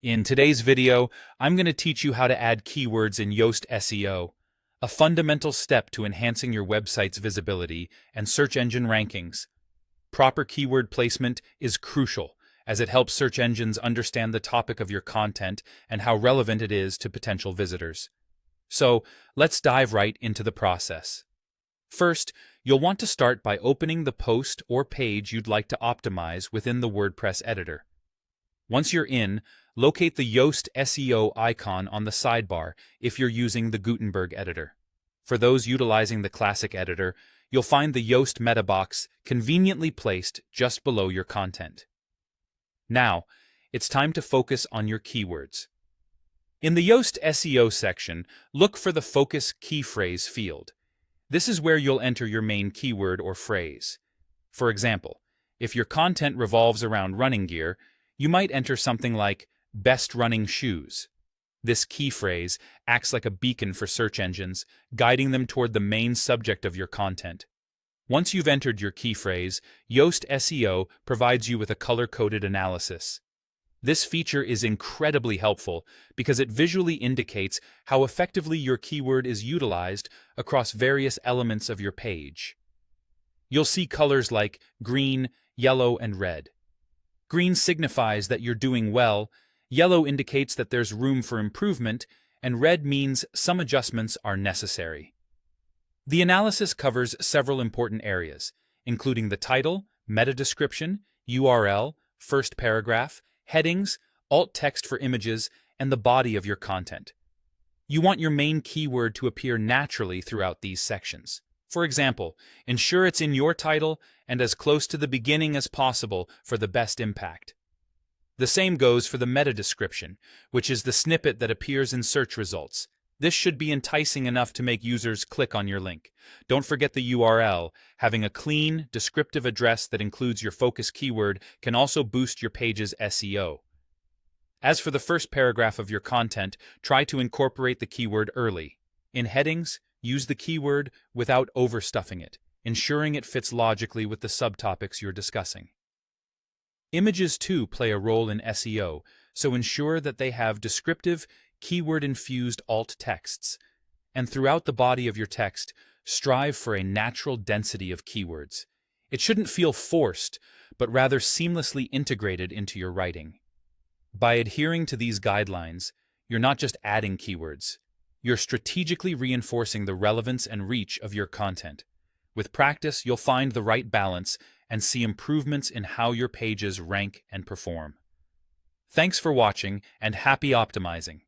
In today's video, I'm going to teach you how to add keywords in Yoast SEO, a fundamental step to enhancing your website's visibility and search engine rankings. Proper keyword placement is crucial, as it helps search engines understand the topic of your content and how relevant it is to potential visitors. So, let's dive right into the process. First, you'll want to start by opening the post or page you'd like to optimize within the WordPress editor. Once you're in, locate the Yoast SEO icon on the sidebar if you're using the Gutenberg editor. For those utilizing the classic editor, you'll find the Yoast meta box conveniently placed just below your content. Now, it's time to focus on your keywords. In the Yoast SEO section, look for the Focus Key Phrase field. This is where you'll enter your main keyword or phrase. For example, if your content revolves around running gear, you might enter something like best running shoes. This key phrase acts like a beacon for search engines, guiding them toward the main subject of your content. Once you've entered your key phrase, Yoast SEO provides you with a color-coded analysis. This feature is incredibly helpful because it visually indicates how effectively your keyword is utilized across various elements of your page. You'll see colors like green, yellow, and red. Green signifies that you're doing well, yellow indicates that there's room for improvement, and red means some adjustments are necessary. The analysis covers several important areas, including the title, meta description, URL, first paragraph, headings, alt text for images, and the body of your content. You want your main keyword to appear naturally throughout these sections. For example, ensure it's in your title and as close to the beginning as possible for the best impact. The same goes for the meta description, which is the snippet that appears in search results. This should be enticing enough to make users click on your link. Don't forget the URL. Having a clean, descriptive address that includes your focus keyword can also boost your page's SEO. As for the first paragraph of your content, try to incorporate the keyword early. In headings, use the keyword without overstuffing it, ensuring it fits logically with the subtopics you're discussing. Images too play a role in SEO, so ensure that they have descriptive, keyword-infused alt texts. And throughout the body of your text, strive for a natural density of keywords. It shouldn't feel forced, but rather seamlessly integrated into your writing. By adhering to these guidelines, you're not just adding keywords. You're strategically reinforcing the relevance and reach of your content. With practice, you'll find the right balance and see improvements in how your pages rank and perform. Thanks for watching, and happy optimizing!